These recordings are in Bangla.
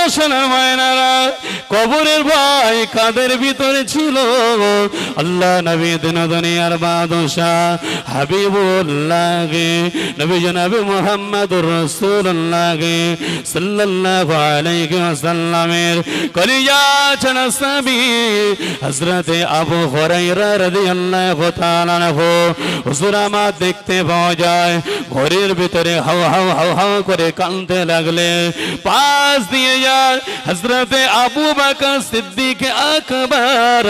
সোনার মায়েরা কবরের ভয় কাদের ভিতরে ছিল আল্লাহ নবী দুনিয়ার বাদশাহ হাবিবুল্লাহ নবী জনাবে মুহাম্মদুর রাসূলুল্লাহ সাল্লাল্লাহু আলাইহি ওয়াসাল্লামের কলিজা ছানা সাহাবী হযরত আবু হুরায়রা রাদিয়াল্লাহু তাআলা আনহু হুজুর আমার দেখতে পাওয়া যায় ঘরের ভিতরে হাও হাও হাও হাও করে কাঁদতে লাগলে পাশ দিয়ে যায় হযরত আবু বকর সিদ্দিক আকবর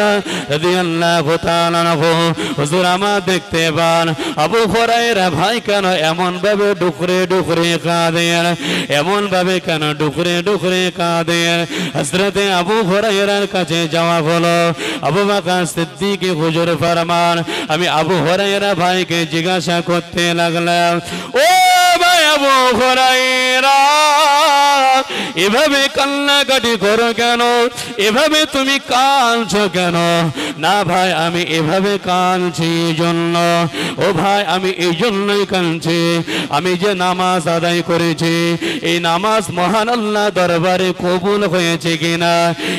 রাদিয়াল্লাহু তাআলা আনহু হুজুর আমার দেখতে পান আবু হুরায়রা ভাই কেন এমন ভাবে ডুকরে ডুকরে কাঁদেন এমন ভাবে কেন ডুকরে ডুকরে কাঁদেন হযরত আবু হুরায়রার কাছে যাওয়া হলো আবু বকর সিদ্দিক হুজুর ফরমান আমি আবু হুরায়রা ভাইকে জিজ্ঞাসা করতে লাগলাম ও ভাই আবু হুরায়রা এভাবে কান্নাকাটি করো কেন এভাবে তুমি কাঁদছো কেন না ভাই আমি এভাবে কাঁদছি এই জন্য ও ভাই আমি এই জন্যই কাঁদছি আমি যে নামাজ আদায় করেছি এই নামাজ মহান আল্লাহ দরবারে কবুল হয়েছে কিনা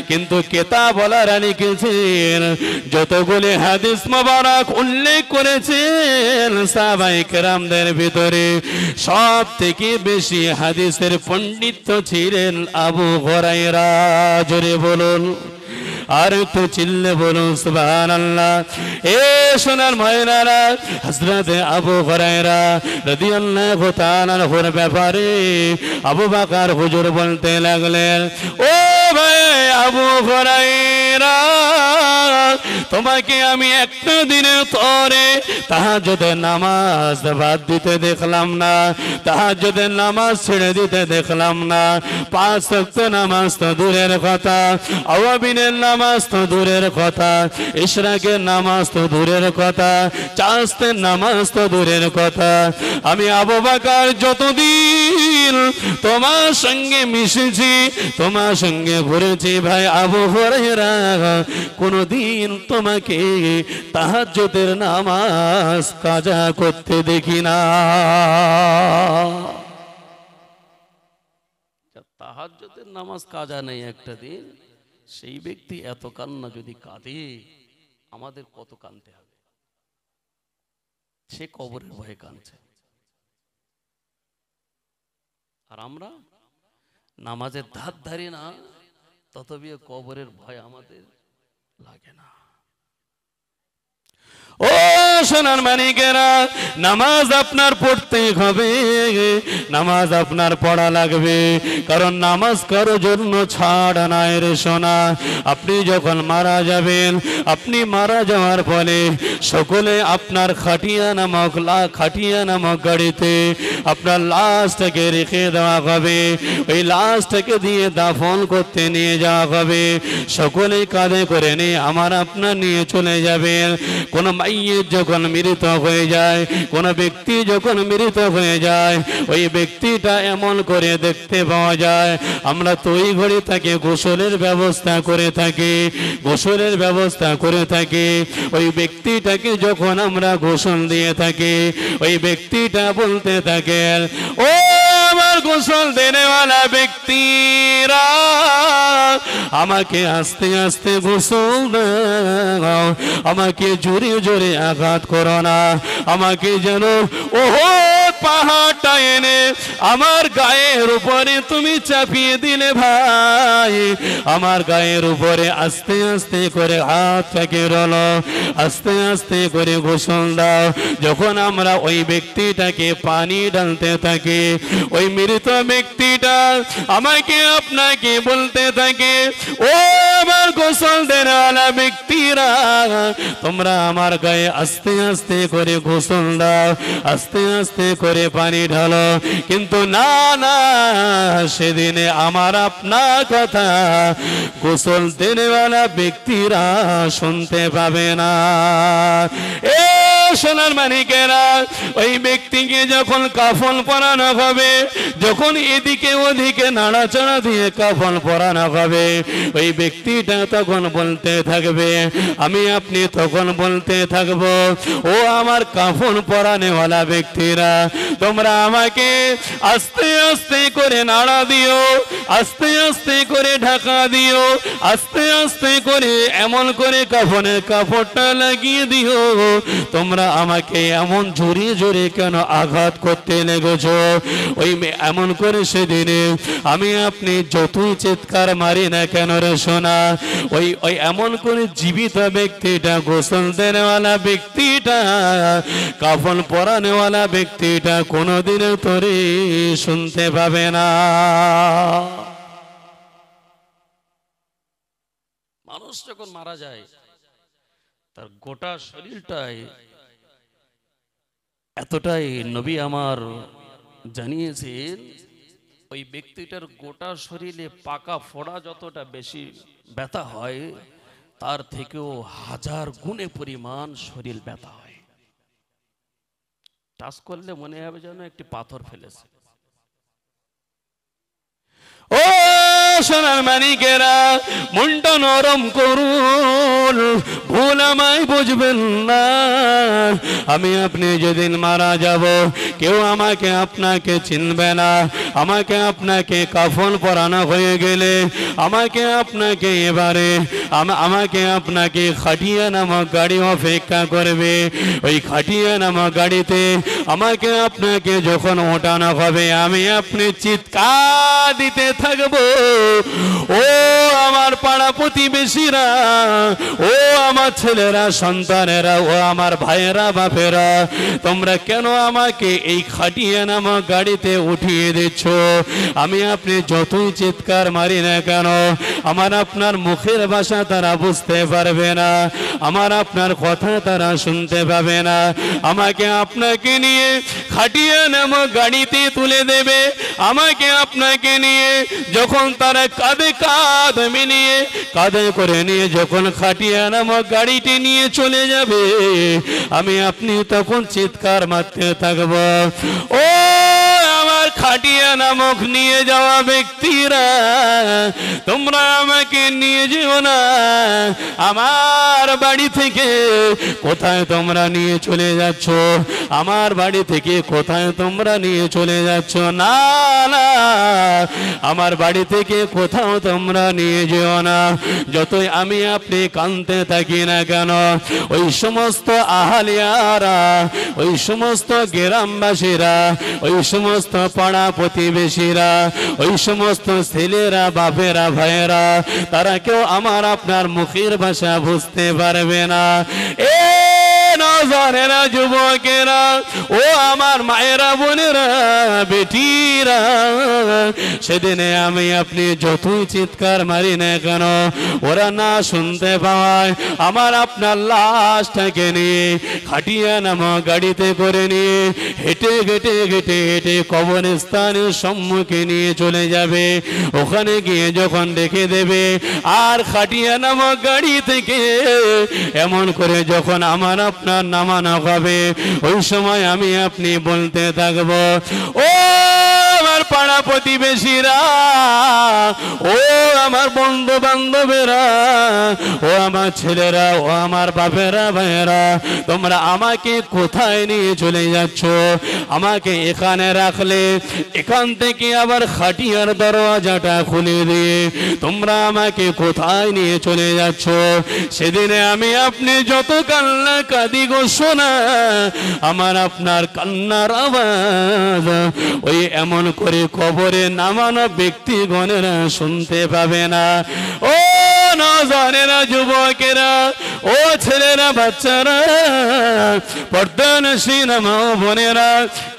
কিন্তু কিতাব ওয়ালারা লিখেছেন যতগুলি হাদিস মোবারক উল্লেখ করেছেন সাহাবায়ে কেরামদের ভিতরে সব থেকে বেশি হাদিসের পণ্ডিত ছিলেন আবু হুরায়রা জোরে বলুন আর একটু চিল্লে বলুন সুবহানাল্লাহ এ সোনার মায়েরা হযরত আবু হুরায়রা রাদিয়াল্লাহু তাআলা আনহুর ব্যাপারে আবু বকর হুজুর বলতে লাগলেন ও ভাই আবু হুরায়রা তোমাকে আমি একটা দিনের তরে তাহাজ্জুদের নামাজ বাদ দিতে দেখলাম না তাহাজ্জুদের নামাজ ছেড়ে দিতে দেখলাম না পাঁচ ওয়াক্ত নামাজ তো দূরের কথা আওয়াবিনের নামাজ তো দূরের কথা ইশরাকের নামাজ তো দূরের কথা চাস্তের নামাজ তো দূরের কথা আমি আবু বকর যতদিন তোমার সঙ্গে মিশেছি তোমার সঙ্গে ঘুরেছি ভাই আবু হুরায়রা কোনদিন তোমাকে তাহাজ্জুদের নামাজ কাজা করতে দেখি না তাহাজ্জুদের নামাজ কাজা নেই একটা দিন সেই ব্যক্তি এত কান্না যদি কাঁদে আমাদের কত কাঁদতে হবে সে কবরের ভয়ে কাঁদছে আর আমরা নামাজের ধার ধারি না ততবিও কবরের ভয় আমাদের লাগে না ও সোনার মানিকেরা নামাজ আপনার পড়তেই হবে নামাজ আপনার পড়া লাগবে কারণ নামাজ কারোর জন্য ছাড় নাই রে সোনা আপনি যখন মারা যাবেন আপনি মারা যাওয়ার ফলে সকলে আপনার খাটিয়া নামক গাড়িতে আপনার লাশটাকে রেখে দেওয়া হবে ওই লাশটাকে দিয়ে দাফন করতে নিয়ে যাওয়া হবে সকলে কাঁধে করে নিয়ে আমার আপনার নিয়ে চলে যাবেন কোন মাইয়িত যখন মৃত হয়ে যায় কোন ব্যক্তি যখন মৃত হয়ে যায় ওই ব্যক্তিটা এমন করে দেখতে পাওয়া যায় আমরা তৈ ঘড়ি তাকে গোসলের ব্যবস্থা করে থাকি ওই ব্যক্তিটাকে যখন আমরা গোসল দিয়ে থাকি ওই ব্যক্তিটা বলতে থাকে ও আমার গোসল দেনেওয়ালা ব্যক্তিরা আমাকে আস্তে আস্তে গোসল দাও আমাকে জোরে জোরে আঘাত করো না আমাকে যেন ওহদ পাহাড়টা এনে আমার গায়ের উপরে তুমি চাপিয়ে দিলে ভাই আমার গায়ের উপরে আস্তে আস্তে করে হাতটাকে রলো আস্তে আস্তে করে গোসল দাও যখন আমরা ওই ব্যক্তিটাকে পানি ঢালতে থাকি ওই মৃত ব্যক্তিটা আমাকে আপনাকে বলতে থাকে ও আমার গোসল দেওয়ালা ব্যক্তিরা তোমরা আমার গায়ে আস্তে আস্তে করে গোসল দাও আস্তে আস্তে করে পানি ঢালো কিন্তু না না সেদিনে আমার আপনার কথা গোসল দেওয়ালা ব্যক্তিরা শুনতে পাবে না সোনার মানিকেরা, ওই ব্যক্তিকে যখন কাফন পরানো হবে, যখন এদিকে ওদিকে নাড়াচাড়া দিয়ে কাফন পরানো হবে, ওই ব্যক্তিটা তখন বলতে থাকবে, আমি আপনি তখন বলতে থাকবো, ও আমার কাফন পরানেওয়ালা ব্যক্তিরা, তোমরা আমাকে আস্তে আস্তে করে নাড়া দিও, আস্তে আস্তে করে ঢাকা দিও, আস্তে আস্তে করে এমন করে কাফনের কাপড়টা লাগিয়ে দিও। তোমরা আমাকে এমন জোরে জোরে কেন আঘাত করতে লেগেছ? ওই এমন করে সেদিনে আমি আপনি যতই চিৎকার মারি না কেন রে সোনা, ওই ওই এমন করে জীবিত ব্যক্তিটা, গোসল দেওয়ালা ব্যক্তিটা, কাফন পরানেওয়ালা ব্যক্তিটা কোনোদিনও তোরে শুনতে পাবে না। মানুষ যখন মারা যায় তার গোটা শরীরটাই এতটাই নবী আমার জানিয়েছেন, ওই ব্যক্তিটার গোটা শরীরে পাকা ফোড়া যতটা বেশি ব্যথা হয়, তার থেকেও 1000 গুণে পরিমাণ শরীর ব্যথা হয়। টাচ করলে মনে হবে যেন একটি পাথর ফেলেছে। ও সোনার মানিকেরা, মনটা নরম করুন, ভুল আমায় বুঝবেন না। আমি আপনি যেদিন মারা যাব, কেউ আমাকে আপনাকে চিনবে না। আমাকে আপনাকে কাফন পরানো হয়ে গেলে আমাকে আপনাকে এবারে আমাকে আপনাকে খাটিয়া নামক গাড়ি অপেক্ষা করবে। ওই খাটিয়া নামক গাড়িতে আমাকে আপনাকে যখন ওঠানো হবে, আমি আপনি চিৎকার দিতে থাকবো, ও আমার পাড়া প্রতিবেশীরা, ও আমার ছেলেরা, সন্তানেরা, ও আমার ভাইয়েরা, বাপেরা, তোমরা কেন আমাকে এই খাটিয়া নামক গাড়িতে উঠিয়ে দিচ্ছ? আমি আপনি যতই চিৎকার মারি না কেন, আমার আপনার মুখের ভাষা তারা বুঝতে পারবে না, আমার আপনার কথা তারা শুনতে পাবে না। আমাকে আপনাকে নিয়ে খাটিয়া নামক গাড়িতে তুলে দেবে। আমাকে আপনাকে নিয়ে যখন তারা কাঁধে কাঁধ মিলিয়ে কাঁধে করে নিয়ে যখন খাটিয়া নামক গাড়িটি নিয়ে চলে যাবে, আমি আপনি তখন চিৎকার মারতে থাকব, ও আমার খাটিয়া নামক নিয়ে যাওয়া ব্যক্তিরা, তোমরা আমাকে নিয়ে যেও না। আমার বাড়ি থেকে কোথায় তোমরা নিয়ে চলে যাচ্ছ? আমার বাড়ি থেকে কোথায় তোমরা নিয়ে চলে যাচ্ছ? না না, আমার বাড়ি থেকে কোথাও তোমরা নিয়ে যেও না। যতই আমি আপনি কাঁদতে থাকি না কেন, ওই সমস্ত আহালিয়ারা, ওই সমস্ত গ্রামবাসীরা, ওই সমস্ত পাড়া প্রতিবেশীরা, ওই সমস্ত ছেলেরা, বাপেরা, ভাইয়েরা, তারা কেউ আমার আপনার মুখের ভাষা বুঝতে পারবে না। এ নজরেরা, যুবকেরা, ও আমার মায়েরা, বোনেরা, বেটিরা, সেদিনে আমি আপনি যতই চিৎকার মারি না কেন, ওরা না শুনতে পাওয়ায় আমার আপনার লাশটাকে নিয়ে খাটিয়া নামক গাড়িতে করে নিয়ে হেঁটে হেঁটে হেঁটে হেঁটে কবরস্থানের সম্মুখে নিয়ে চলে যাবে। ওখানে গিয়ে যখন রেখে দেবে, আর খাটিয়া নামক গাড়ি থেকে এমন করে যখন আমার আপনার নামানো হবে, ওই সময় আমি আপনি বলতে থাকবো, ও আমার পাড়া প্রতিবেশীরা, ও আমার বন্ধু বান্ধবেরা, ও আমার ছেলেরা, ও আমার বাপেরা, ভাইয়েরা, তোমরা আমাকে কোথায় নিয়ে চলে যাচ্ছ? আমাকে এখানে রাখলে এখান থেকে আবার খাটিয়ার দরওয়াজাটা খুলে দিয়ে তোমরা আমাকে কোথায় নিয়ে চলে যাচ্ছ? সেদিনে আমি আপনি যত কান্না কাঁদি গো সোনা, আমার আপনার কান্নার আওয়াজ ওই এমন করে কবরে নামানো ব্যক্তিগণেরা শুনতে পাবে না। ও নজরেরা, যুবকেরা, ও ছেলেরা, বাচ্চারা, পর্দানশীল মা বোনেরা,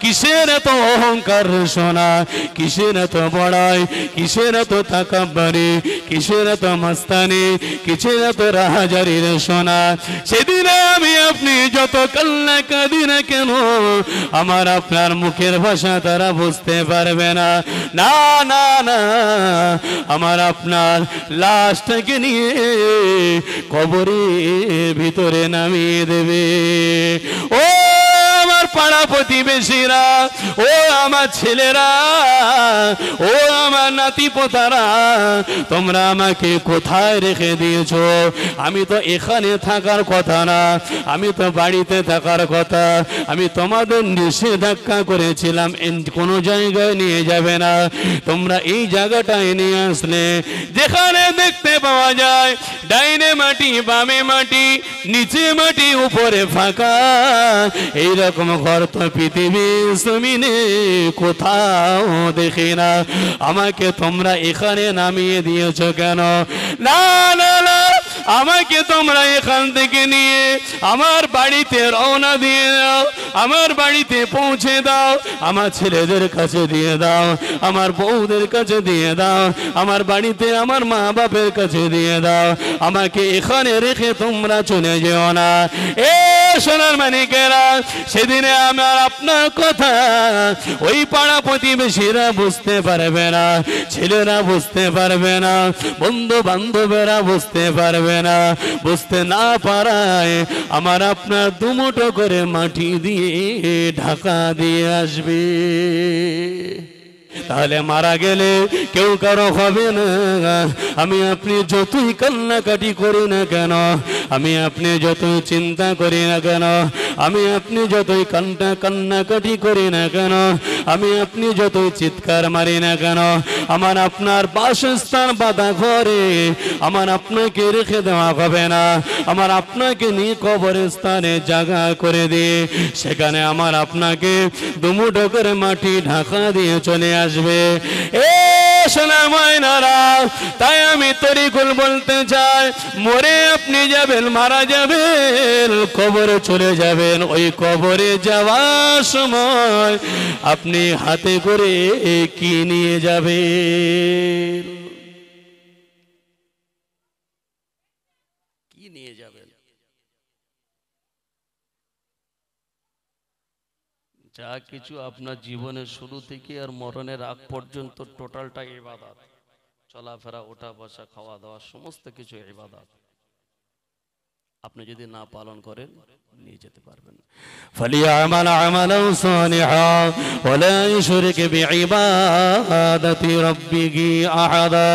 কিসের এত অহংকার সোনা, কিসের এত বড়াই, কিসের এত তাকাব্বুরি, কিসের এত মাস্তানি, কিসের এত রাহাজারি রে সোনা। সেদিনে আমি আপনি যত কান্না কাঁদি না কেন, আমার আপনার মুখের ভাষা তারা বুঝতে পারবে না। না না না, আমার আপনার লাশটাকে নিয়ে কবরের ভিতরে নামিয়ে দেবে। ও আমার পাড়া প্রতিবেশীরা, ও আমার ছেলেরা, ও আমার নাতি পোতারা, তোমরা আমাকে কোথায় রেখে দিয়েছো? আমি তো এখানে থাকার কথা না, আমি তো বাড়িতে থাকার কথা। আমি তোমাদের নিষেধাজ্ঞা করেছিলাম কোনো জায়গায় নিয়ে যাবে না, তোমরা এই জায়গাটায় নিয়ে আসলে যেখানে দেখতে পাওয়া যায় ডাইনে মাটি, বামে মাটি, নিচে মাটি, উপরে ফাঁকা। এইরকম ঘর তো পৃথিবীর জমিনে কোথাও দেখি না। আমাকে তোমরা এখানে নামিয়ে দিয়েছো কেন? না না না, আমাকে তোমরা এখান থেকে নিয়ে আমার বাড়িতে রওনা দিয়ে দাও, আমার বাড়িতে পৌঁছে দাও, আমার ছেলেদের কাছে দিয়ে দাও, আমার বউদের কাছে দিয়ে দাও, আমার বাড়িতে আমার মা বাপের কাছে দিয়ে দাও। আমাকে এখানে রেখে তোমরা চলে যেও না। এ সোনার মানিকেরা, সেদিনে আমার আপনার কথা ওই পাড়া প্রতিবেশীরা বুঝতে পারবে না, ছেলেরা বুঝতে পারবে না, বন্ধু বান্ধবেরা বুঝতে পারবে না। বুঝতে না পারায় আমার আপনার দুমুঠো করে মাটি দিয়ে ঢাকা দিয়ে আসবে। তাহলে মারা গেলে কেউ কারো হবে না। আমি আপনি যতই কান্নাকাটি করি না কেন, আমি আপনি যতই চিন্তা করি না কেন, আমি আপনি যতই কান্নাকাটি করি না কেন, আমি আপনি যতই চিৎকার মারি না কেন, আমার আপনার বাসস্থান বাঁধা ঘরে আমার আপনাকে রেখে দেওয়া হবে না। আমার আপনাকে নিয়ে কবরস্থানে জায়গা করে দিয়ে সেখানে আমার আপনাকে দুমুঠো করে মাটি ঢাকা দিয়ে চলে আসবে। এ সোনার ময়নারা, তাই আমি তরিকুল বলতে চাই, মরে আপনি যাবেন, মারা যাবেন, কবরে চলে যাবেন। ওই কবরে যাওয়ার সময় আপনি হাতে করে কি নিয়ে যাবেন? কি নিয়ে যাবেন? যা কিছু আপনার জীবনের শুরু থেকে আর মরণের আগ পর্যন্ত টোটালটা ইবাদত। চলাফেরা, ওঠা বসা, খাওয়া দাওয়া, সমস্ত কিছু ইবাদত। আপনি যদি না পালন করেন নিয়ে যেতে পারবেন। ফালিয়ামাল আমালান সালিহা ওয়ালা ইউশরিক বিইবাদাতি রাব্বিহি আহাদা।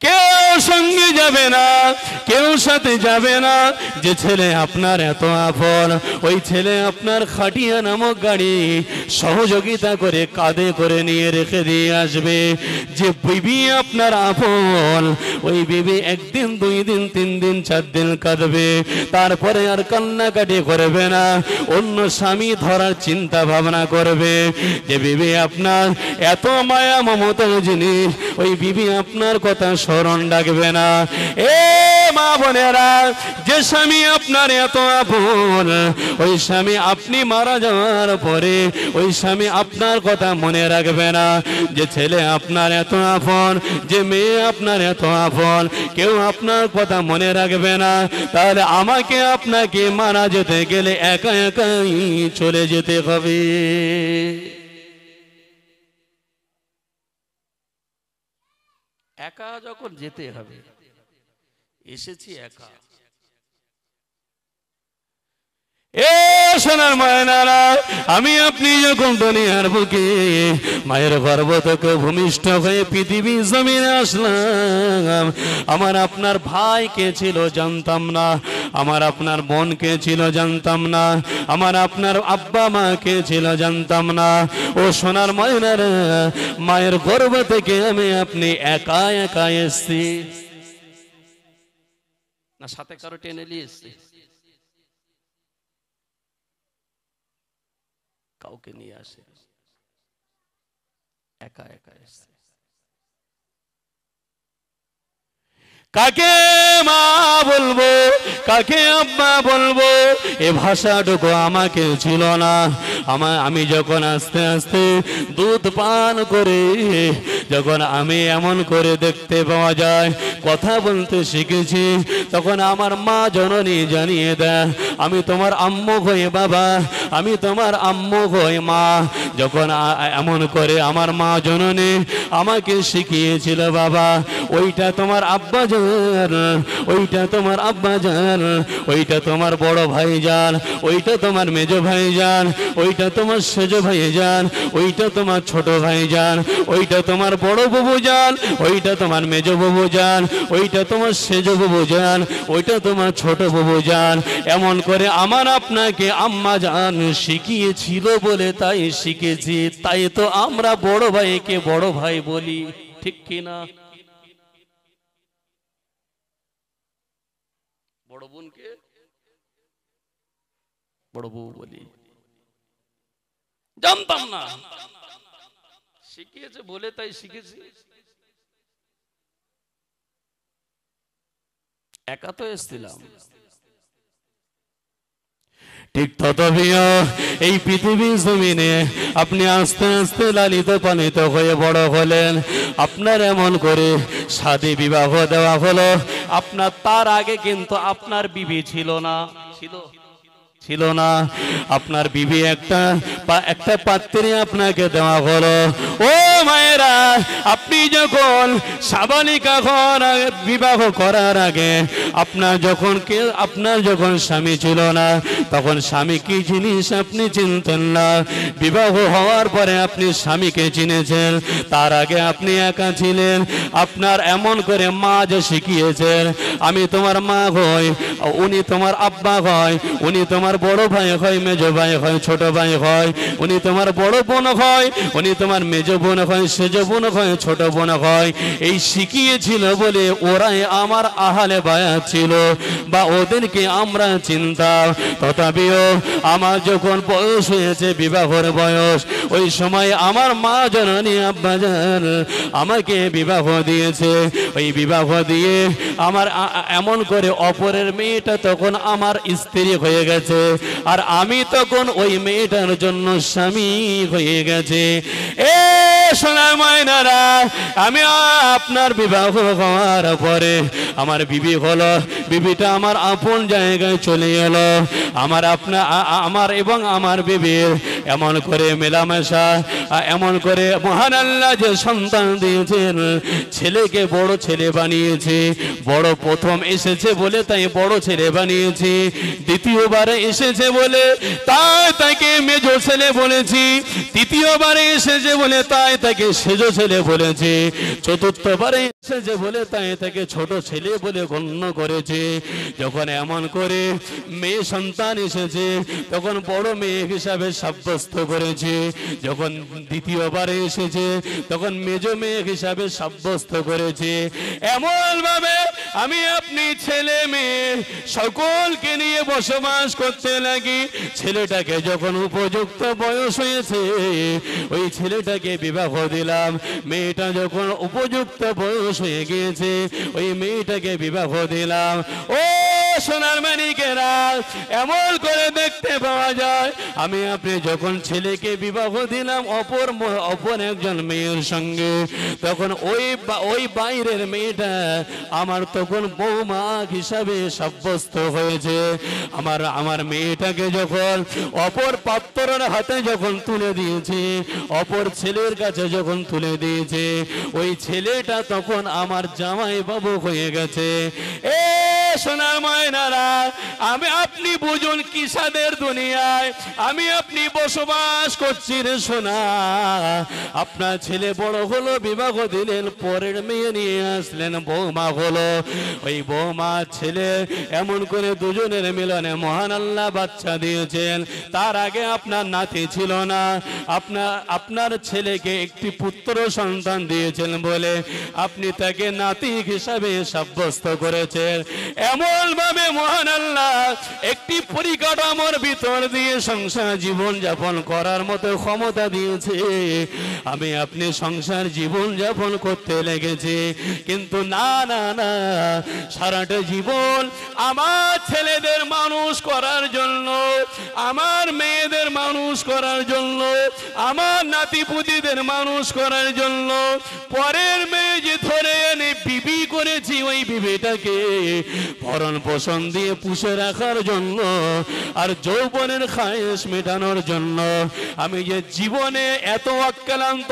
কেউ সঙ্গে যাবে না, কেউ সাথে যাবে না। যে ছেলে আপনার এত আপন, ওই ছেলে আপনার খাটিয়া নামক গাড়ি সহযোগিতা করে কাঁধে করে নিয়ে রেখে দিয়ে আসবে। যে বিবি আপনার আপন, ওই বিবি একদিন, 2 দিন, 3 দিন, 4 দিন কাঁদবে, তারপরে আর কান্নাকাটি করবে না, অন্য স্বামী ধরার চিন্তা ভাবনা করবে। যে বিবি আপনার এত মায়া মমতার জিনিস, ওই বিবি আপনার কথা স্মরণ রাখবে না। এ মা বোনেরা, যে স্বামী আপনার এত আপন, ওই স্বামী আপনি মারা যাওয়ার পরে ওই স্বামী আপনার কথা মনে রাখবে না। যে ছেলে আপনার এত আপন, যে মেয়ে আপনার এত আপন, কেউ আপনার কথা মনে রাখবে না। তাহলে আমাকে আপনাকে মারা যেতে গেলে একা একাই চলে যেতে হবে। একা যখন যেতে হবে, এসেছি একা। এ সোনার ময়নারা, আমি আপনি যখন দুনিয়ার বুকে মায়ের গর্ভ থেকে ভূমিষ্ঠ হয়ে পৃথিবী জমিনে আসলাম, আমার আপনার ভাই কে ছিল জানতাম না, আমার আপনার বোন কে ছিল জানতাম না, আমার আপনার আব্বা মা কে ছিল জানতাম না। ও সোনার ময়নারা, মায়ের গর্ভ থেকে আমি আপনি একা একা এসছি না, সাথে কারো টেনে নিয়ে এসছি? কাউকে নিয়ে আসে, একা একা এসছে। কাকে মা বলবো, কাকে আব্বা বলবো, এ ভাষাটুকু আমাকে ছিল না। আমি যখন আস্তে আস্তে দুধ পান করে যখন আমি এমন করে দেখতে পাওয়া যায়, কথা বলতে শিখেছি, তখন আমার মা জননী জানিয়ে দেয়, আমি তোমার আম্মু হয়ে বাবা, আমি তোমার আম্মু হয়ে মা। যখন এমন করে আমার মা জননী আমাকে শিখিয়েছিল, বাবা ওইটা তোমার আব্বা জান, ওইটা তোমার আব্বা জান, ওইটা তোমার বড় ভাই জান, ওইটা তোমার মেজো ভাই জান, ওইটা তোমার সেজো ভাই জান, ওইটা তোমার ছোট ভাই জান, ওইটা তোমার বড় বাবু জান, ওইটা তোমার মেজো বাবু জান, ওইটা তোমার সেজো বাবু জান, ওইটা তোমার ছোট বাবু জান। এমন করে আমার আপনাকে আম্মা জান শিখিয়েছিল বলে তাই শিখেছি, তাই তো আমরা বড় ভাইকে বড় ভাই বলি, ঠিক কিনা? বড় বোনকে বড় বউ বলি, জানতাম না, শিখিয়েছে বলে তাই শিখেছি। একা তো এসেছিলাম। ঠিক ততবিও এই পৃথিবীর জমিনে আপনি আস্তে আস্তে লালিত পালিত হয়ে বড় হলেন। আপনার এমন করে শাদী বিবাহ দেওয়া হলো, আপনার তার আগে কিন্তু আপনার বিবি ছিল না, ছিল না। আপনার বিবি একটা পাত্রী আপনাকে দেওয়া হলো। ও মায়েরা, আপনি যখন সাবালিকা বিবাহ করার আগে আপনার যখন স্বামী ছিল না, তখন স্বামী কি জিনিস আপনি চিনতেন না। বিবাহ হওয়ার পরে আপনি স্বামীকে চিনেছেন, তার আগে আপনি একা ছিলেন। আপনার এমন করে মা যে শিখিয়েছেন, আমি তোমার মা হই, উনি তোমার আব্বা হয়, উনি তোমার বড় ভাই হয়, মেজো ভাই হয়, ছোট ভাই হয়, উনি তোমার বড় বোন হয়, উনি তোমার মেজো বোন হয়, সেজো বোন হয়, ছোট বোন হয়। এই শিখিয়েছিল বলে ওরাই আমার আহালে বায়াত ছিল, বা ওদেরকে আমরা চিনতাম। তথাপিও আমার যখন বয়স হয়েছে, বিবাহের বয়স, ওই সময় আমার মা জননী আব্বা জান আমাকে বিবাহ দিয়েছে। ওই বিবাহ দিয়ে আমার এমন করে অপরের মেয়েটা তখন আমার স্ত্রী হয়ে গেছে, আর আমি তখন ওই মেয়েটার জন্য স্বামী হয়ে গেছে। এ সোনার ময়নারা, আমি আপনার বিবাহ হওয়ার পরে আমার বিবি হলো, বিবিটা আমার আপন জায়গায় চলে এলো। আমার এবং আমার বিবির এমন করে মেলামেশা, এমন করে মহান আল্লাহ যে সন্তান দিয়েছেন, ছেলেকে বড় ছেলে বানিয়েছে। বড় প্রথম এসেছে বলে তাই বড় ছেলে বানিয়েছি, দ্বিতীয়বারে এসেছে বলে তাই তাকে মেজো ছেলে বলেছি, তৃতীয়বারে এসেছে বলে তাই তাকে সেজো ছেলে বলেছে, চতুর্থবারে এসেছে বলে তাই তাকে ছোট ছেলে বলে গণ্য করেছে। যখন এমন করে মেয়ে সন্তান এসেছে, তখন বড় মেয়ে হিসাবে সাব্যস্ত করেছে। যখন দ্বিতীয়বারে এসেছে, তখন মেজো মেয়ে হিসাবে সাব্যস্ত করেছে। এমন ভাবে আমি আপনি ছেলে মেয়ে সকলকে নিয়ে বসবাস করতে লাগি। ছেলেটাকে যখন উপযুক্ত বয়স হয়েছে, ওই ছেলেটাকে বিবাহ দিলাম। মেয়েটা যখন উপযুক্ত বয়স হয়ে গিয়েছে, ওই মেয়েটাকে বিবাহ দিলাম। ও সোনার মানিকেরা, এমন করে দেখতে পাওয়া যায়, আমি আপনি যখন ছেলেকে বিবাহ দিলাম অপর একজন মেয়ের সঙ্গে, তখন ওই বাইরের মেয়েটা আমার তখন বৌমা হিসাবে সাব্যস্ত হয়েছে। আমার মেয়েটাকে যখন অপর পাত্রের হাতে যখন তুলে দিয়েছে, অপর ছেলের কাছে যখন তুলে দিয়েছে, ওই ছেলেটা তখন আমার জামাই বাবু হয়ে গেছে। এ সোনার ময়নারা, আমি আপনি বুঝুন কিসাদের দুনিয়ায় আমি আপনি বসবাস করছি রে সোনা। আপনার ছেলে বড় হলো, বিবাহ দিলেন, পরের মেয়ে নিয়ে আসলেন, বৌমা হলো। ওই বৌমা ছেলে এমন করে দুজনের মিলনে মহান আল্লাহ বাচ্চা দিয়েছেন। তার আগে আপনার নাতি ছিল না, আপনার ছেলেকে একটি পুত্র সন্তান দিয়েছেন বলে আপনি তাকে নাতি হিসাবে সাব্যস্ত করেছেন। এমন ভাবে মহান আল্লাহ একটি পরিকাঠামোর ভিতর দিয়ে সংসার জীবন যাপন করার মতো ক্ষমতা দিয়েছে। আমি আপনি সংসার জীবন যাপন করতে লেগেছে, কিন্তু না না না, সারাটা জীবন আমার ছেলেদের মানুষ করার জন্য, আমার মেয়েদের মানুষ করার জন্য, আমার নাতিপুতিদের মানুষ করার জন্য পরের মেয়ে যে ধরে এনে বিবি করেছি, ওই বিবিটাকে ভরণ পোষণ দিয়ে পুষে রাখার জন্য আর যৌবনের খায়েশ মেটানোর জন্য আমি যে জীবনে এত অক্লান্ত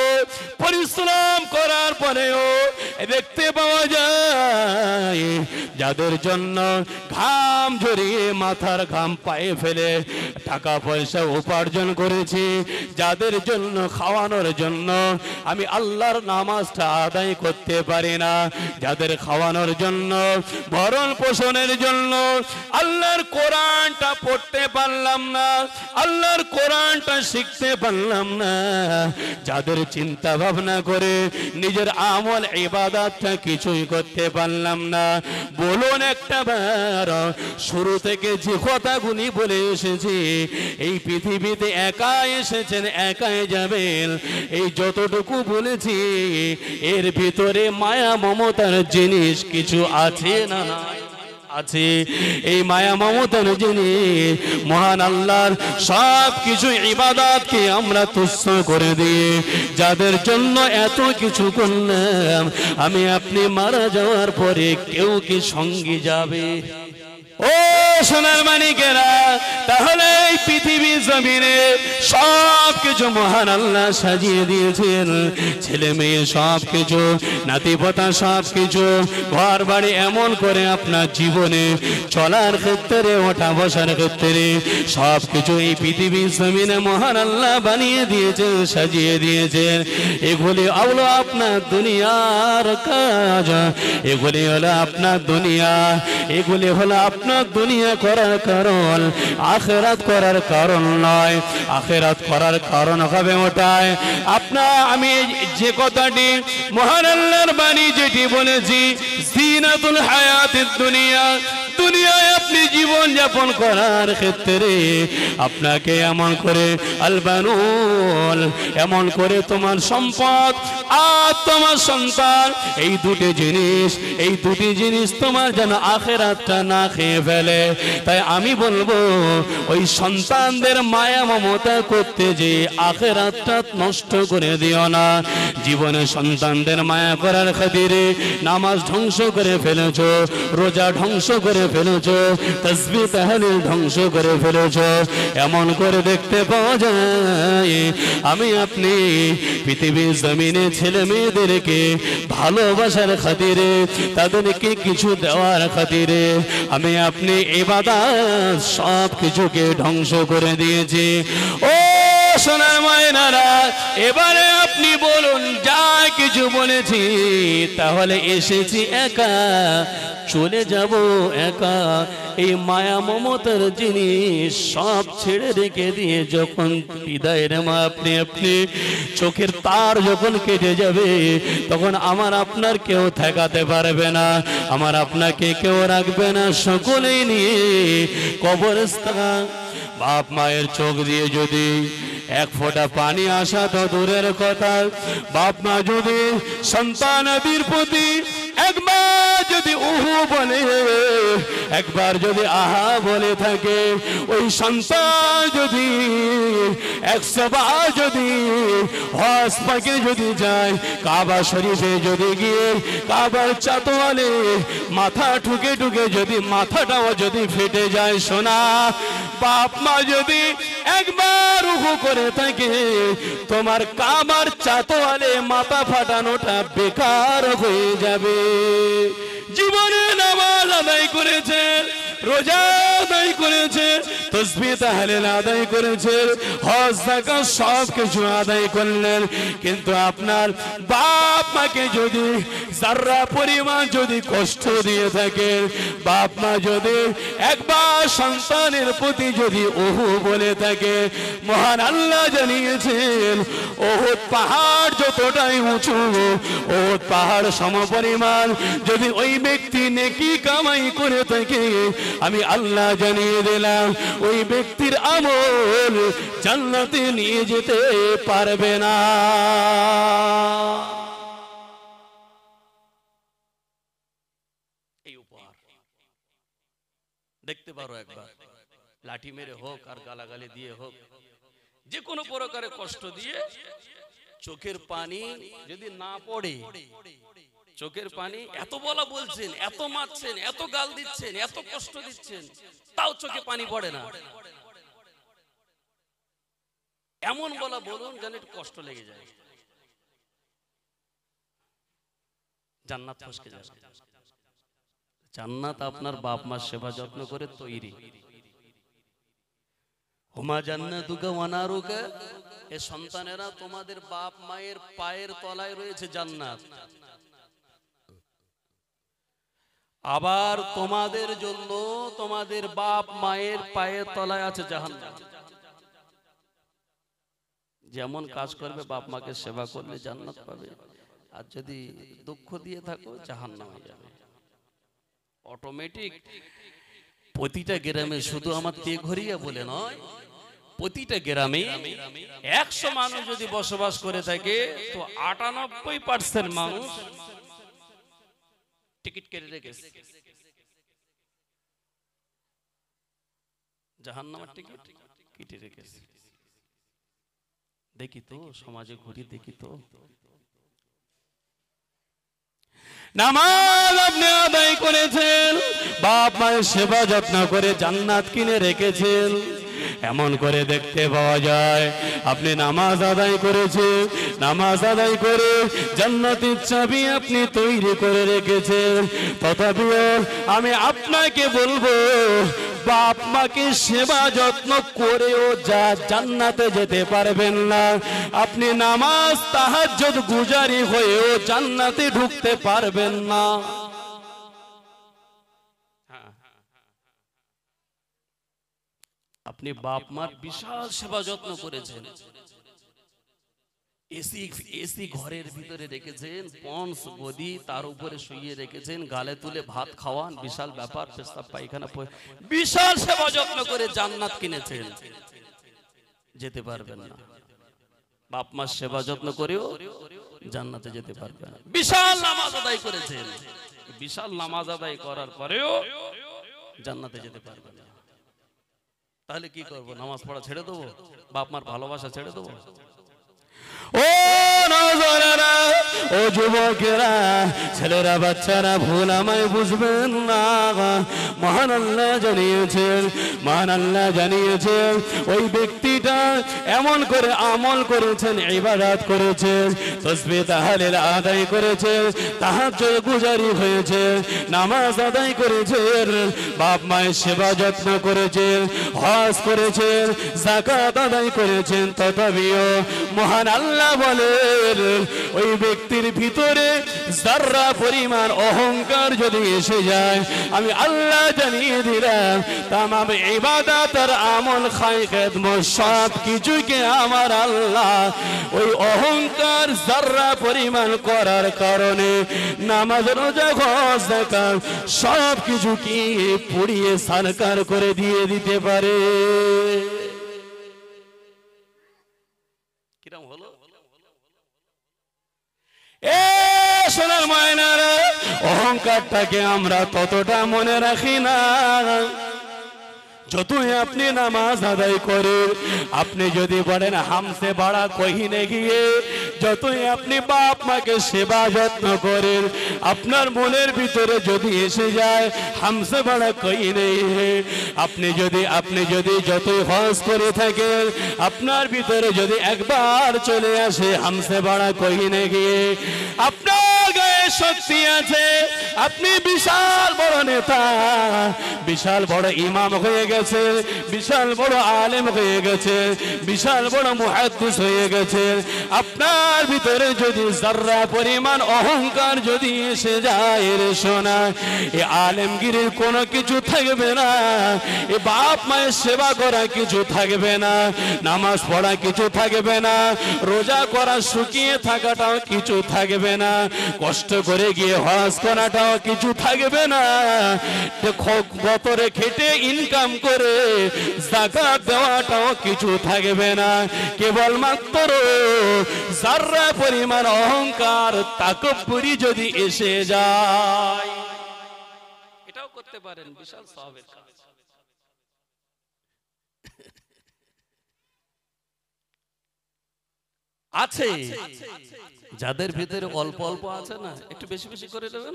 পরিশ্রম করার পরেও দেখতে পাওয়া যায় যাদের জন্য ঘাম ঝরিয়ে মাথার ঘাম পায়ে ফেলে টাকা পয়সা উপার্জন করেছি, যাদের জন্য খাওয়ানোর জন্য আমি আল্লাহর নামাজটা আদায় করতে পারি না, যাদের খাওয়ানোর জন্য ভরণ পোষণের জন্য আল্লাহর কোরআনটা পড়তে পারলাম না, আল্লাহর কোরআনটা শিখতে পারলাম না, যাদের চিন্তা ভাবনা করে নিজের আমল ইবাদতটা কিছুই করতে পারলাম না। বলুন একটা বার, শুরু থেকে যে কথাগুলি বলে এসেছি, এই পৃথিবীতে একাই এসেছেন একাই যাবেন, এই যতটুকু বলেছি এর ভিতরে মায়া মমতার জিনিস কিছু আছে না না আছে? এই মায়া মমতার জিনিস মহান আল্লাহর সব কিছু ইবাদতকে আমরা তুচ্ছ করে দিয়ে যাদের জন্য এত কিছু করলাম, আমি আপনি মারা যাওয়ার পরে কেউ কি সঙ্গী যাবে? ও সোনার মানিকেরা, তাহলে এই পৃথিবী জমিনে সব কিছু মহান আল্লাহ সাজিয়ে দিয়েছেন, ছেলে মেয়ে সব কিছু, নাতিপোতা সব কিছু, ঘর বাড়ি এমন করে আপনার জীবনে চলার ক্ষেত্রে ওঠা বসার ক্ষেত্রে সব কিছু এই পৃথিবী জমিনে মহান আল্লাহ বানিয়ে দিয়েছেন, সাজিয়ে দিয়েছেন। এগুলি হলো আপনার দুনিয়ার কাজ, এগুলি হলো আপনার দুনিয়া, এগুলি হলো আপনার দুনিয়া করার কারণ, আখিরাত করার কারণ নয়। আখিরাত করার কারণ হবে ওটাই আমি যে কথাটি মহান আল্লাহর বাণী যেটি বলেছি, জিনাতুল হায়াতিদ দুনিয়া, দুনিয়ায় আপনি জীবন যাপন করার ক্ষেত্রে আপনাকে এমন করে আলবানুল, এমন করে তোমার সম্পদ আর তোমার সন্তান, এই দুটি জিনিস তোমার যেন আখিরাতটা না খেয়ে ফেলে। তাই আমি বলবো ওই সন্তানদের মায়া মমতা করতে যে আখিরাতটা নষ্ট করে দিও না। জীবনে সন্তানদের মায়া করার খাতিরে নামাজ ধ্বংস করে ফেলেছো, রোজা ধ্বংস করে ফেলেছো, তাসবিহ তাহলিল ধ্বংস করে ফেলেছো। এমন করে দেখতে পাওয়া যায় আমি আপনি পৃথিবীর জমিনে ছেলে মেয়েদেরকে ভালোবাসার খাতিরে, তাদেরকে কিছু দেওয়ার খাতিরে আমি আপনি ইবাদত সব কিছুকে ধ্বংস করে দিয়েছি। ও সোনার মায়েরা, এবারে আপনি বলুন, যা কিছু বলেছি তাহলে এসেছি একা, চলে যাব একা। এই মায়া মমতার জিনিস সব ছেড়ে রেখে দিয়ে যখন বিদায়ের মা আপনি চোখের তার যখন কেটে যাবে, তখন আমার আপনার কেউ ঠেকাতে পারবে না, আমার আপনাকে কেউ রাখবে না, সকলেই নিয়ে কবরস্থান। বাপ মায়ের চোখ দিয়ে যদি এক ফোঁটা পানি আসা তো দূরের কথা, বাপ মা যদি সন্তানাদের প্রতি একবার যদি উহু বলে, একবার যদি আহা বলে থাকে, ওই সন্তান যদি 100 বার যদি হজ পাকে যদি যায়, কাবা শরীফে যদি গিয়ে কাবার চাতওয়ালে মাথা ঠুকে ঠুকে যদি মাথাটাও যদি ফেটে যায়, সোনা বাপ মা যদি একবার উহু করে থাকে, তোমার কাবার চাতওয়ালে মাথা ফাটানোটা বেকার হয়ে যাবে। জীবনে নামাজ আদায় করেছেন, রোজা আদায় করেছে, তাসবিহ তাহলিল আদায় করেছে, হজ যাকাত সব কিছু আদায় করলেন, কিন্তু আপনার বাপ মাকে যদি যারা পরিমাণ যদি কষ্ট দিয়ে থাকে, বাপ মা যদি একবার সন্তানের প্রতি যদি ওহু বলে থাকে, মহান আল্লাহ জানিয়েছেন উহুদ পাহাড় যতটাই উঁচু, উহুদ পাহাড় সমপরিমাণ যদি ওই ব্যক্তি নেকি কামাই করে থাকে, আমি আল্লাহ জানিয়ে দিলাম ওই ব্যক্তির আমল জান্নাতে নিয়ে যেতে পারবে না। এই উপহার দেখতে পারো একবার, লাঠি মেরে হোক আর গালাগালি দিয়ে হোক, যে কোনো প্রকারে কষ্ট দিয়ে চোখের পানি যদি না পড়ে, চোখের পানি এত বলা বলছেন, এত মারছেন, এত গাল দিচ্ছেন, এত কষ্ট দিচ্ছেন, তাও চোখে পানি পড়ে না, এমন বলা বলুন যেন একটু কষ্ট লেগে যায়, জান্নাত ফসকে যাবে। জান্নাত আপনার বাপ মার সেবা যত্ন করে তৈরি। হুমা জান্নাতুকা ওয়া নারুকা, এ সন্তানেরা তোমাদের বাপ মায়ের পায়ের তলায় রয়েছে জান্নাত, আবার তোমাদের জন্য তোমাদের বাপ মায়ের পায়ের তলায় আছে জাহান্নাম। যেমন কাজ করবে বাপ মাকে সেবা করলে জান্নাত পাবে, আর যদি দুঃখ দিয়ে থাকো জাহান্নামে যাবে অটোমেটিক। প্রতিটা গ্রামে, শুধু আমার তেঘরিয়া বলে নয়, প্রতিটা গ্রামে 100 মানুষ যদি বসবাস করে থাকে, তো 98% মানুষ টিকিট কেটে রেখেছে জাহান্নামের, টিকিট কেটে রেখেছে। দেখি তো সমাজে ঘুরি, দেখি তো নামাজ আপনি আদায় করেছেন, বাপ মায়ের সেবা যত্ন করে জান্নাত কিনে রেখেছেন, এমন করে দেখতে পাওয়া যায় আপনি নামাজ আদায় করেছেন, নামাজ আদায় করে জান্নাতের চাবি আপনি তৈরি করে রেখেছেন। তথাপিও আমি আপনাকে বলবো, বাপ মাকে সেবা যত্ন করেও যা জান্নাতে যেতে পারবেন না, আপনি নামাজ তাহাজ্জুদ গুজারি হয়েও জান্নাতে ঢুকতে পারবেন না। আপনি বাপ মার বিশাল সেবা যত্ন করেছেন, এসি ঘরের ভিতরে রেখেছেন, পন্স গদি তার উপরে শুইয়ে রেখেছেন, গালে তুলে ভাত খাওয়ান, বিশাল ব্যাপার, পেশাব পায়খানা, বিশাল সেবা যত্ন করে জান্নাত কিনেছেন, যেতে পারবেন না। বাপ মার সেবা যত্ন করেও জান্নাতে যেতে পারবেন না। বিশাল নামাজ আদায় করেছেন, বিশাল নামাজ আদায় করার পরেও জান্নাতে যেতে পারবেন না। তাহলে কি করব? নামাজ পড়া ছেড়ে দেবো? বাপ মার ভালোবাসা ছেড়ে দেবো? ও নওজোয়ানেরা, ও যুবকেরা, ছেলেরা, বাচ্চারা, ভুল আমায় বুঝবেন না। মহান আল্লাহ জানিয়েছেন, মহান আল্লাহ জানিয়েছেন, ওই ব্যক্তিটা এমন করে আমল করেছেন, ইবাদত করেছেন, তাসবিহ তাহলিল আদায় করেছেন, তাহাজ্জুদ গুজারি হয়েছে, নামাজ আদায় করেছেন, বাপ মায়ের সেবা যত্ন করেছেন, হজ করেছেন, যাকাত আদায় করেছেন, তথাপিও মহান আল্লাহ বলেন ওই ব্যক্তির ভিতরে যারা পরিমাণ অহংকার যদি এসে যায়, আমি আল্লাহ জানিয়ে দিলাম তামাম ইবাদত আর আমল, খায় খেদমত সব কিছুকে আমার আল্লাহ ওই অহংকার যারা পরিমাণ করার কারণে নামাজ, রোজা, হজ, যাকাত সব কিছু কি পুড়িয়ে সারকার করে দিয়ে দিতে পারে। কিরম হলো? সোনার ময়নারা, অহংকারটাকে আমরা ততটা মনে রাখি না। যতই আপনি নামাজ আদায় করেন, আপনি যদি বলেন হামসে বাড়া কহিনে গিয়ে, যতই আপনি বাপ মাকে সেবা যত্ন করেন, আপনার মনের ভিতরে যদি এসে যায় হামসে বাড়া কহিনে, আপনি যদি যতই হজ করে থাকেন, আপনার ভিতরে যদি একবার চলে আসে হামসে বাড়া কহিনে গিয়ে, আপনার গায়ে শক্তি আছে, আপনি বিশাল বড় নেতা, বিশাল বড় ইমাম হয়ে গেছে, বিশাল বড় আলেম হয়ে গেছে, বিশাল বড় মুহাদ্দিস হয়ে গেছে, আপনার ভিতরে যদি যারা পরিমাণ অহংকার যদি এসে যায় রে সোনা, এই আলেমগিরির কোনো কিছু থাকবে না, এই বাপ মায়ের সেবা করা কিছু থাকবে না, নামাজ পড়া কিছু থাকবে না, রোজা করা শুকিয়ে থাকাটাও কিছু থাকবে না, কষ্ট করে গিয়ে হজ করাটাও কিছু থাকবে না, গতরে খেটে ইনকাম করে যাকাত দেওয়াটাও কিছু থাকবে না, কেবলমাত্র যারা পরিমাণ অহংকার তাকব্বুরি যদি এসে যায়, এটাও করতে পারেন, বিশাল সওয়াবের কাজ। আছে যাদের ভিতরে অল্প অল্প আছে না, একটু বেশি বেশি করে দেবেন।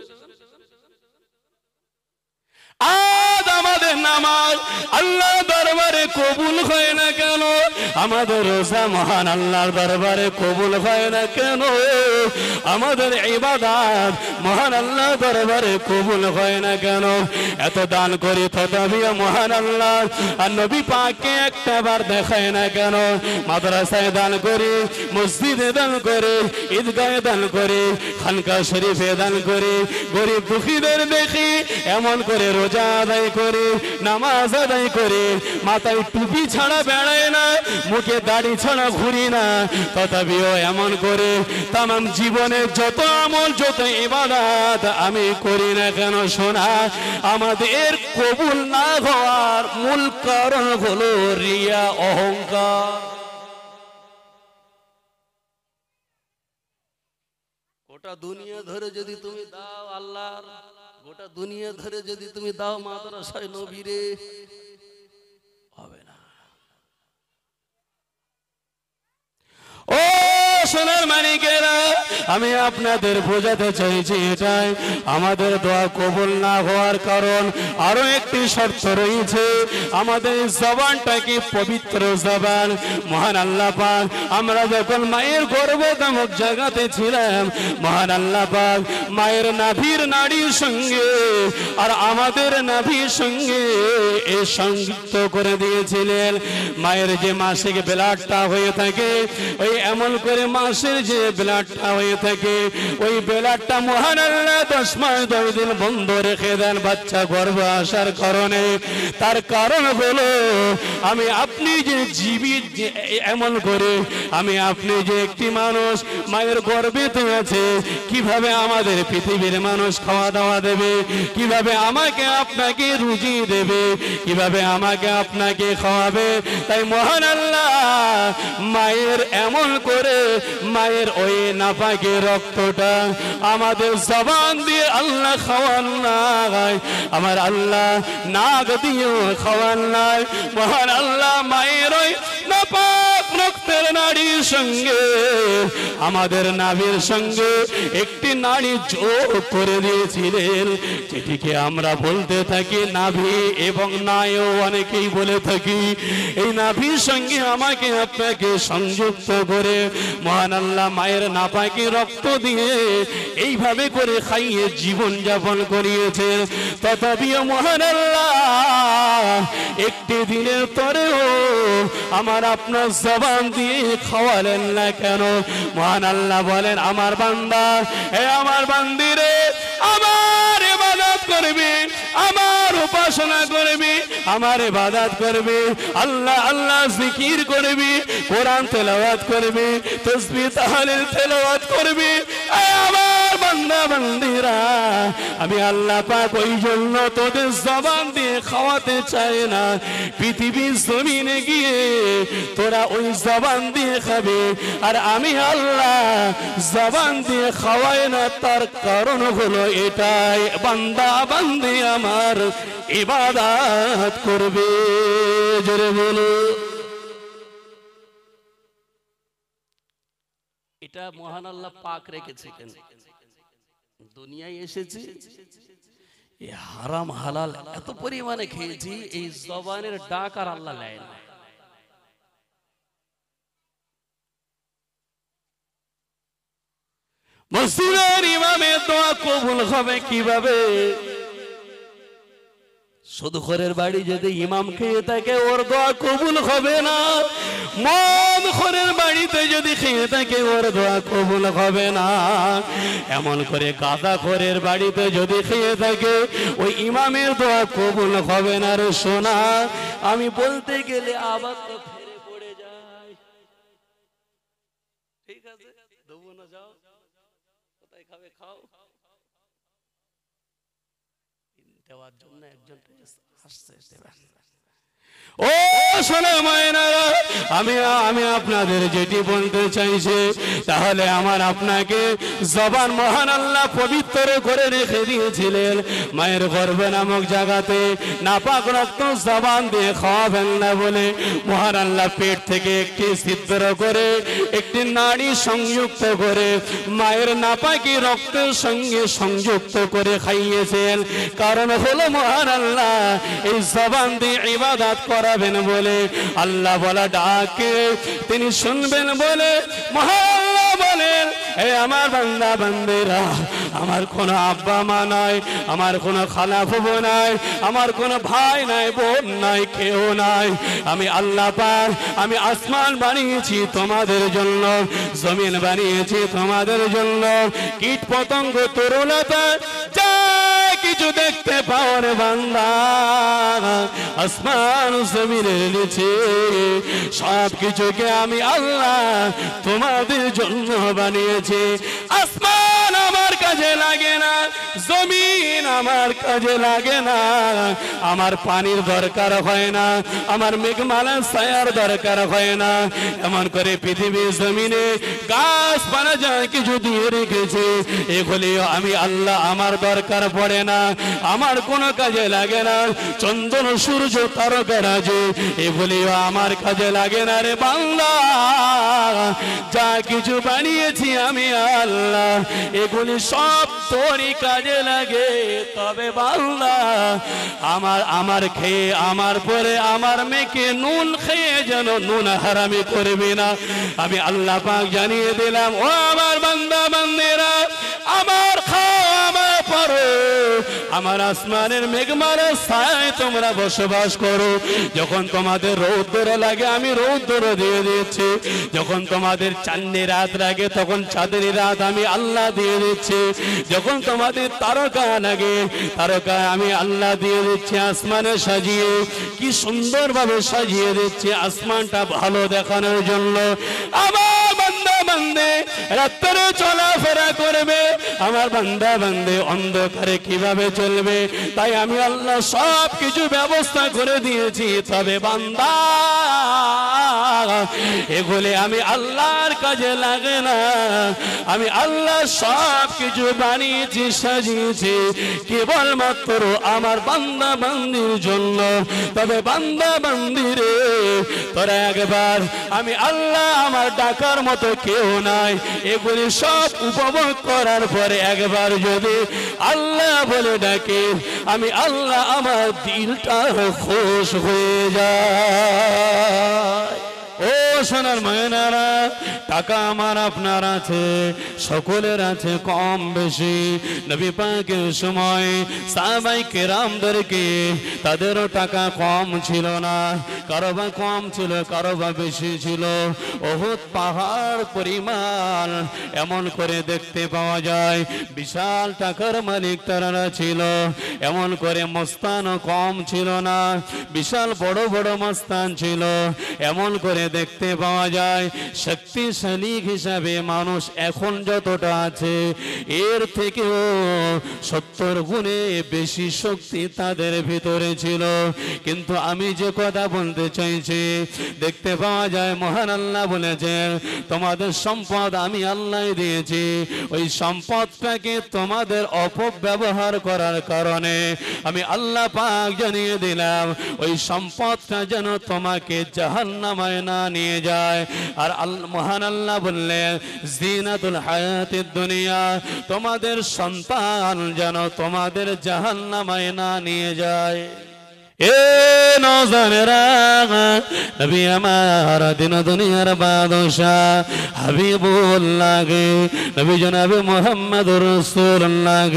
আজ আমাদের নামাজ আল্লাহ দরবারে কবুল হয় না কেন? আমাদের রোজা মহান আল্লাহর দরবারে কবুল হয় না কেন? আমাদের ইবাদত মহান আল্লাহ দরবারে কবুল হয় না কেন? এত দান করি তথাপিও মহান আল্লাহ আর নবী পাককে একটা বার দেখায় না কেন? মাদ্রাসায় দান করি, মসজিদে দান করি, ঈদগাহে দান করি, খানকা শরীফে দান করি, গরিব দুঃখীদের দেখি এমন করে রোজা আদায় করে, নামাজ আদায় করে, মাথায় টুপি ছাড়া বেড়ায় না, মুখে দাড়ি ছাড়া ঘুরি না, তথাপিও এমন করে তামাম জীবনে যত আমল যত ইবাদত আমি করি না কেন শোনা, আমাদের কবুল না হওয়ার মূল কারণ হলো রিয়া, অহংকার। গোটা দুনিয়া ধরে যদি তুমি দাও আল্লাহর, গোটা দুনিয়া ধরে যদি তুমি দাও মাদ্রাসায় নবীরে, হবে না। ও সোনার মানিকেরা, আমি আপনাদের বোঝাতে চাইছি এটাই, আমাদের দোয়া কবুল না হওয়ার কারণ আরো একটি শর্ত রয়েছে, আমাদের জবানটাকে পবিত্র জবান। মহান আল্লাহ পাক আমরা যখন মায়ের গর্ভে নামক জায়গাতে ছিলাম, মহান আল্লাহ পাক মায়ের নাভির নাড়ির সঙ্গে আর আমাদের নাভির সঙ্গে এ সংযুক্ত করে দিয়েছিলেন। মায়ের যে মাসিক ব্লাডটা হয়ে থাকে, ওই এমন করে মাসের যে ব্লাডটা হয়ে থাকে, ওই ব্লাডটা মহান আল্লাহ 10 মাস 10 দিন বন্ধ রেখে দেন বাচ্চা গর্ভে আসার কারণে। তার কারণ হলো আমি আপনি যে জীবিত, এমন করে আমি আপনি যে একটি মানুষ মায়ের গর্ভেতে আছে, কিভাবে আমাদের পৃথিবীর মানুষ খাওয়া দাওয়া দেবে, কিভাবে আমাকে আপনাকে রুজি দেবে, কিভাবে আমাকে আপনাকে খাওয়াবে। তাই মহান আল্লাহ মায়ের এমন করে মায়ের ওই নাপাকে রক্তটা আমাদের জবান দিয়ে আল্লাহ খাওয়ান নাই, আমার আল্লাহ নাক দিয়েও খাওয়ান নাই। মহান আল্লাহ মায়ের ওই নাপাক রক্তের নাড়ির সঙ্গে আমাদের নাভির সঙ্গে একটি নাড়ি যোগ করে দিয়েছিলেন, যেটিকে আমরা বলতে থাকি নাভি এবং নায়ও অনেকেই বলে থাকি। এই নাভির সঙ্গে আমাকে আপনাকে সংযুক্ত করে মহান আল্লাহ মায়ের নাপাকে রক্ত দিয়ে এইভাবে করে খাইয়ে জীবন যাপন করিয়েছে। তথাপিও মহান আল্লাহ একটি দিনের পরেও আমার আপনার জবান দিয়ে খাওয়ালেন না কেন? মহান আল্লাহ বলেন, আমার বান্দা, এ আমার বান্দিরে, আমার ইবাদত করবি, আমার উপাসনা করবি, আমার ইবাদত করবি, আল্লাহ আল্লাহ জিকির করবি, কোরআন তেলাওয়াত করবি, তাসবিহ তাহলিল তেলাওয়াত করবি। আমার বান্দা বান্দিরা, আমি আল্লাহ পাক ওই জন্য তোদের জবান দিয়ে খাওয়াতে চাই না। পৃথিবীর জমিনে গিয়ে তোরা ওই জবান দিয়ে খাবে, আর আমি আল্লাহ জবান দিয়ে খাওয়াই না। তার কারণ হলো এটাই, বান্দা বান্দি আমার ইবাদত করবে। জোরে বলো। এটা মহান আল্লাহ পাক রেখেছিলেন। দুনিয়ায় এসেছি, এই হারাম হালাল এত পরিমাণে খেয়েছি, এই জবানের ডাক আর আল্লাহ নেয় না। মসজিদের ইমামের দোয়া কবুল হবে কিভাবে? সুদখোরের বাড়ি যদি ইমাম খেয়ে থাকে ওর দোয়া কবুল হবে না। মদখোরের বাড়িতে যদি খেয়ে থাকে ওর দোয়া কবুল হবে না। এমন করে গাঁজাখোরের বাড়িতে যদি খেয়ে থাকে ওই ইমামের দোয়া কবুল হবে না রে সোনা। আমি বলতে গেলে আবার তো ফেরে পড়ে যায়। ঠিক আছে, দেবো না, যাও, কোথায় খাবে খাও। দেওয়ার জন্য একজন আসছে। ও সোনা মায়েরা, আমি আপনাদের যেটি বলতে চাইছি, তাহলে আমার আপনাকে জবান মহান আল্লাহ পবিত্র করে রেখে দিয়েছিলেন। মায়ের গর্ভ নামক জায়গাতে নাপাক রক্ত জবান দিয়ে খাওয়াবেন না বলে মহান আল্লাহ পেট থেকে একটি ছিদ্র করে একটি নাড়ি সংযুক্ত করে মায়ের নাপাকি রক্তের সঙ্গে সংযুক্ত করে খাইয়েছেন। কারণ হলো মহান আল্লাহ এই জবান দিয়ে ইবাদত করাবেন বলে, আল্লাহ বলা ডাকে তিনি শুনবেন বলে মহান আল্লাহ বলেন, এ আমার বান্দা বান্দেরা, আমার কোনো আব্বা মা নাই, আমার কোনো খালা ফুফু নাই, আমার কোনো ভাই নাই, বোন নাই, কেউ নাই। আমি আল্লাহ পাক, আমি আসমান বানিয়েছি তোমাদের জন্য, জমিন বানিয়েছি তোমাদের জন্য, কীট পতঙ্গ তরুলতা যা কিছু দেখতে পাও রে বান্দা, আসমান জমিনের নিচে সব কিছুকে আমি আল্লাহ তোমাদের জন্য বানিয়েছি। আসমান আমার কাজে লাগে না, জমিন আমার কাজে লাগে না, আমার পানির দরকার হয় না, আমার মেঘমালা ছায়ার দরকার হয় না। এমন করে পৃথিবীর জমিনে গাছপালা যা কিছু দিয়ে রেখেছে এগুলিও আমি আল্লাহ আমার দরকার পড়ে না, আমার কোনো কাজে লাগে না। চন্দ্র সূর্য তারকারাজি এগুলিও আমার কাজে লাগে না রে বাংলা। যা কিছু বানিয়েছি আমি আল্লাহ এগুলি সব তোরই কাজে লাগে। তবে বাংলা আমার খেয়ে আমার পরে আমার মেয়েকে নুন খেয়ে যেন নুন হারামি করবে না, আমি আল্লাহ পাক জানিয়ে দিলাম। ও আমার বান্দা বান্দেরা, আমার খাও আমার পরো, আমার আসমানের মেঘমালা ছায়ায় তোমরা বসবাস করো। যখন তোমাদের রৌদ্র লাগে আমি রৌদ্র দিয়ে দিচ্ছি, যখন তোমাদের চাঁদনি রাত লাগে তখন চাঁদনি রাত আমি আল্লাহ দিয়ে দিচ্ছি, যখন তোমাদের তারকা লাগে তারকা আমি আল্লাহ দিয়ে দিচ্ছি আসমানে সাজিয়ে। কি সুন্দরভাবে সাজিয়ে দিচ্ছি আসমানটা ভালো দেখানোর জন্য। আমার বান্দা বান্দে রাত্রে চলাফেরা করবে, আমার বান্দা বান্দে অন্ধকারে কিভাবে চলবে, তাই আমি আল্লাহ সব কিছু ব্যবস্থা করে দিয়েছি। তবে বান্দা এগুলি আমি আল্লাহর কাজে লাগে না, আমি আল্লাহ সব কিছু বানিয়েছি সাজিয়েছি কেবলমাত্র আমার বান্দা বান্দির জন্য। তবে বান্দা বান্দিরে তোরা একবার, আমি আল্লাহ আমার ডাকার মতো কেউ নাই, এগুলি সব উপভোগ করার পরে একবার যদি আল্লাহ বলে ডাকে আমি আল্লাহ আমার দিলটা খুশ হয়ে যায়। ও সোনার মায়েরা, টাকা আমার আপনার আছে, সকলের আছে কম বেশি। নবী পাকের সময় সাহাবায়ে কেরামদেরকে তাদেরও টাকা কম ছিল না, কারো বা কম ছিল কারো বা বেশি ছিল। উহুদ পাহাড় পরিমাণ এমন করে দেখতে পাওয়া যায়, বিশাল টাকার মালিক তারা ছিল। এমন করে মস্তানও কম ছিল না, বিশাল বড় বড় মস্তান ছিল। এমন করে দেখতে পাওয়া যায় শক্তিশালী হিসাবে মানুষ এখন যতটা আছে এর থেকেও 70 গুণে বেশি শক্তি তাদের ভিতরে ছিল। কিন্তু আমি যে কথা বলতে চাইছি, দেখতে পাওয়া যায় মহান আল্লাহ বলেছেন তোমাদের সম্পদ আমি আল্লাহ দিয়েছি, ওই সম্পদটাকে তোমাদের অপব্যবহার করার কারণে আমি আল্লাহ পাক জানিয়ে দিলাম ওই সম্পদটা যেন তোমাকে জাহান্নামে না নিয়ে যায়। আর মহান আল্লাহ বললেন জিনাতুল হায়াতিদ দুনিয়া, তোমাদের সন্তান যেন তোমাদের জাহান্নামে না নিয়ে যায়। এ নওজোয়ানেরা, নবী আমার দিন দুনিয়ার বাদশাহ হাবিবুল্লাহ নবী জনাবে মুহাম্মদুর রাসূলুল্লাহ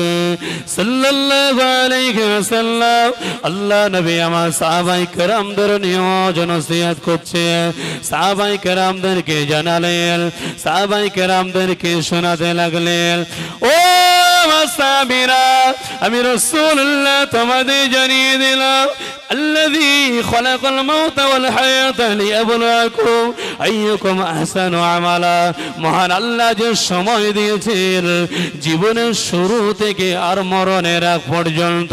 সাল্লাল্লাহু আলাইহি ওয়াসাল্লাম আল্লাহ নবী আমার সাহাবায়ে কেরামদের নিয়োজন নসিহত করছে, সাহাবায়ে কেরামদেরকে জানালেন, সাহাবায়ে কেরামদেরকে শোনাতে লাগলেন, ও সাহাবীরা আমি রাসূলুল্লাহ তোমাদের জানিয়ে দিলাম الذي خلق الموت والحياة ليبلوكم أيكم أحسن عملا। মহান আল্লাহ যে সময় দিয়েছেন জীবনের শুরু থেকে আর মরণের আগ পর্যন্ত,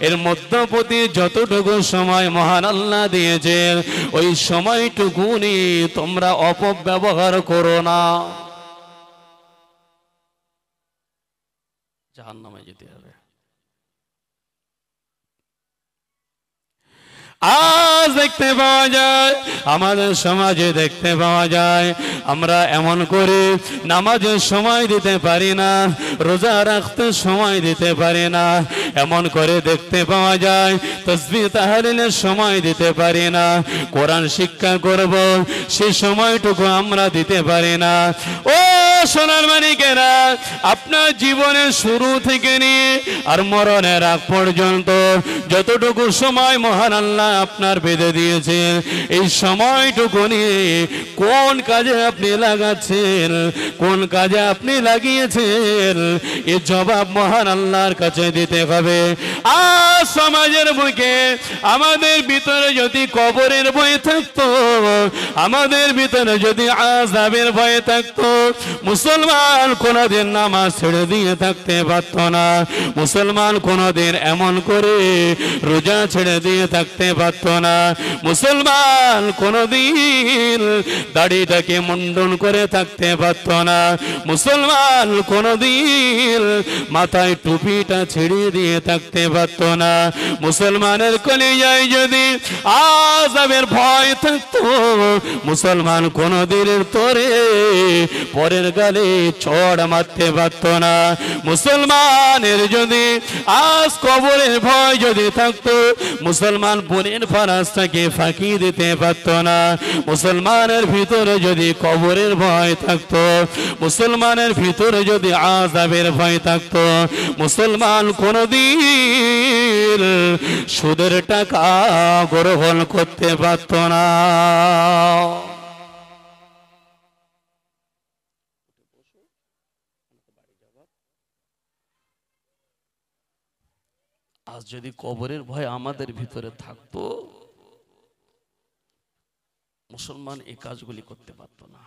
এর মধ্যবর্তী যতটুকু সময় মহান আল্লাহ দিয়েছেন ওই সময়টুকুনি তোমরা অপব্যবহার করো না। জাহান্নামে যেতে হবে। আজ দেখতে পাওয়া যায়, আমাদের সমাজে দেখতে পাওয়া যায়, আমরা এমন করে নামাজের সময় দিতে পারি না, রোজা রাখতে সময় দিতে পারি না, এমন করে দেখতে পাওয়া যায় তাসবিহ তাহলিলের সময় দিতে পারি না, কোরআন শিক্ষা করব সে সময়টুকু আমরা দিতে পারি না। ও সোনার মানিকেরা, আপনার জীবনের শুরু থেকে নিয়ে আর মরণের আগ পর্যন্ত যতটুকু সময় মহান আল্লাহ আপনার বেঁধে দিয়েছেন এই সময়টুকু নিয়ে কোন কাজে আপনি লাগাচ্ছেন, কোন কাজে আপনি লাগিয়েছেন, এর জবাব মহান আল্লাহর কাছে দিতে হবে। আজ সমাজের বুকে আমাদের ভিতরে যদি কবরের ভয় থাকতো, আমাদের ভিতরে যদি আযাবের ভয় থাকতো, মুসলমান কোনদিন নামাজ ছেড়ে দিয়ে থাকতে পারত না, মুসলমান কোনদিন এমন করে রোজা ছেড়ে দিয়ে থাকতে পারত না, মুসলমান কোনদিন দাড়িটাকে মুন্ডন করে থাকতে পারত না, মুসলমান কোনদিন মাথায় টুপিটা ছেড়ে দিয়ে থাকতে পারত না। মুসলমানের কলিজায় যদি আযাবের ভয় থাকতো, মুসলমান কোনদিনের তোরে পরের গালে চড় মারতে পারত না। মুসলমানের যদি আজ কবরের ভয় যদি থাকতো, মুসলমান বোনের ফারাজটাকে ফাঁকি দিতে পারত না। মুসলমানের ভিতরে যদি কবরের ভয় থাকতো, মুসলমানের ভিতরে যদি আযাবের ভয় থাকতো, মুসলমান কোনদিন সুদের টাকা গ্রহণ করতে পারত না। আজ যদি কবরের ভয় আমাদের ভিতরে থাকতো, মুসলমান এই কাজগুলি করতে পারত না।